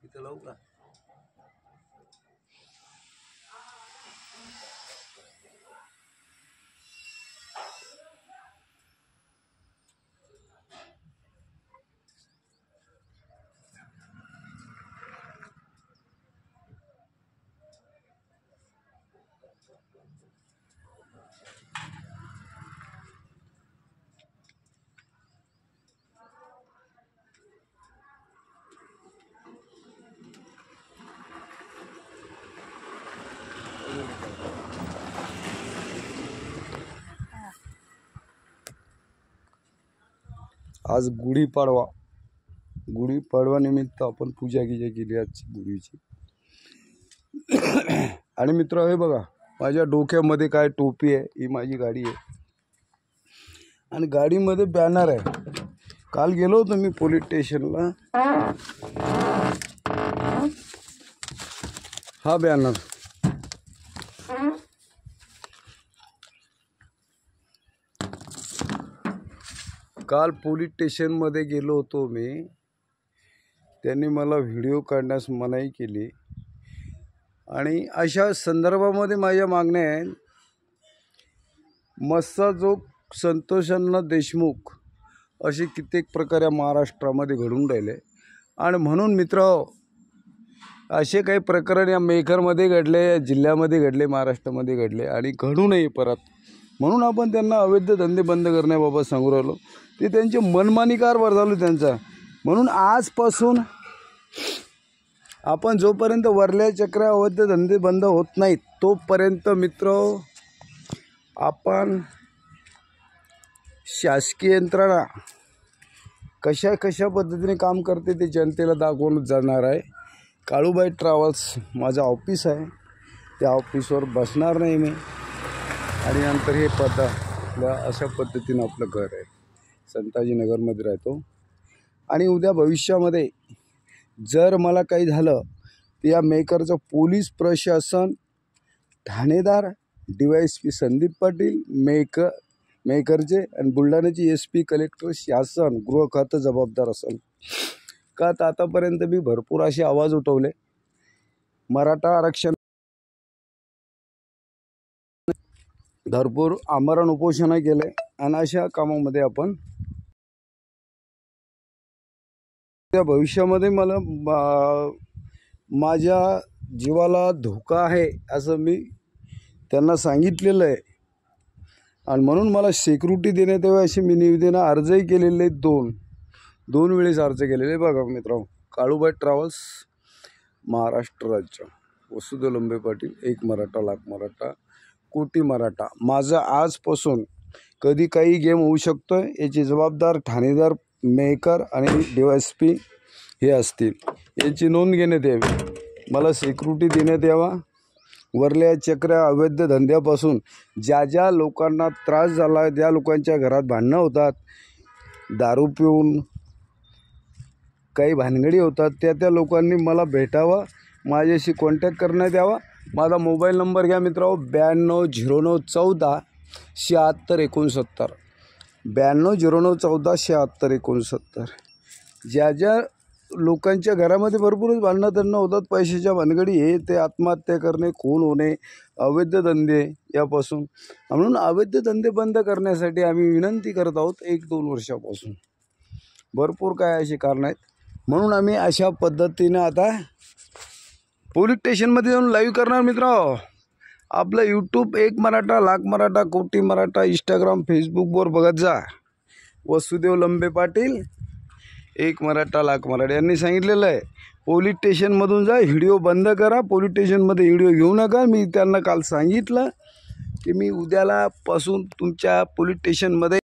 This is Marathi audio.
इथं लावू का? आज गुढीपाडवा निमित्त आपण पूजा केली आजची गुढीची। आणि मित्र हे बघा माझ्या डोक्यामध्ये काय टोपी आहे, ही माझी गाडी आहे आणि गाडीमध्ये बॅनर आहे। काल गेलो होतो मी पोलीस स्टेशनला, हा बॅनर काल पोलीस स्टेशनमध्ये गेलो होतो मी, त्यांनी मला व्हिडिओ काढण्यास मनाई केली आणि अशा संदर्भामध्ये माझ्या मागण्या आहेत। मस्साजोग संतोषअण्णा देशमुख असे कित्येक प्रकार या महाराष्ट्रामध्ये घडून राहिले आणि म्हणून मित्र असे काही प्रकरण या मेकरमध्ये घडले, या जिल्ह्यामध्ये घडले, महाराष्ट्रामध्ये घडले आणि घडू नये परत, म्हणून आपण त्यांना अवैध धंदे बंद करण्याबाबत सांगू राहिलो। ते त्यांचे मनमानी कारभार चालू त्यांचा, म्हणून आजपासून आपण जोपर्यंत वरल्या चक्र अवैध धंदे बंद होत नाहीत तोपर्यंत मित्र आपण शासकीय यंत्रणा कशा पद्धतीने काम करते ते जनतेला दाखवून जाणार आहे। काळूबाई ट्रॅव्हल्स माझं ऑफिस आहे, त्या ऑफिसवर बसणार नाही मी आणि नंतर हे पत्ता अशा पद्धतीने आपलं घर आहे, संताजीनगरमध्ये राहतो। आणि उद्या भविष्यामध्ये जर मला काही झालं तर या मेकरचं पोलीस प्रशासन, ठाणेदार DYSP संदीप पाटील, मेकरचे आणि बुलढाण्याची SP कलेक्टर, शासन, गृह खातं जबाबदार असेल का? तर आतापर्यंत मी भरपूर असे आवाज उठवले, मराठा आरक्षण, भरपूर आमरण उपोषण केले आणि अशा कामामध्ये आपण त्या भविष्यामध्ये मला माझ्या जीवाला धोका आहे असं मी त्यांना सांगितलेलं आहे आणि म्हणून मला सिक्युरिटी देण्यात यावी अशी मी निवेदन अर्जही केलेले आहेत, दोन वेळेस अर्ज केलेले। बघा मित्रांनो, काळूबाई ट्रॅव्हल्स, महाराष्ट्र राज्य, वसुदेव लंबे पाटील, एक मराठा लाख मराठा, कोटी मराठा। माझं आजपासून कधी काही गेम होऊ शकतो याची जबाबदार ठाणेदार, मेकर आणि DYSP हे असतील, याची नोंद घेण्यात यावी। मला सिक्युरिटी देण्यात यावा। वरल्या चक्र अवैध धंद्यापासून ज्या लोकांना त्रास झाला, ज्या लोकांच्या घरात भांडणं होतात, दारू पिऊन काही भानगडी होतात, त्या लोकांनी मला भेटावं, माझ्याशी कॉन्टॅक्ट करण्यात यावा। माझा मोबाईल नंबर घ्या मित्रांनो, 920914 7669, 920914 7669। ज्या लोकांच्या घरामध्ये भरपूरच भांडणं होतात, पैशाच्या भानगडी, हे ते आत्महत्या करणे, खून होणे, अवैध धंदे यापासून, म्हणून अवैध धंदे बंद करण्यासाठी आम्ही विनंती करत आहोत 1-2 वर्षापासून। भरपूर काय अशी कारणं आहेत, म्हणून आम्ही अशा पद्धतीने आता पोलीस स्टेशनमध्ये जाऊन लाईव्ह करणार मित्रांनो। आपलं यूट्यूब एक मराठा लाख मराठा कोटी मराठा, इंस्टाग्राम, फेसबुकवर बघत जा। वसुदेव लंबे पाटील, एक मराठा लाख मराठा यांनी सांगितलेलं आहे, पोलीस स्टेशनमधून जा, व्हिडिओ बंद करा, पोलीस स्टेशनमध्ये व्हिडिओ घेऊ नका। मी त्यांना काल सांगितलं की मी उद्याला पासून तुमच्या पोलीस स्टेशनमध्ये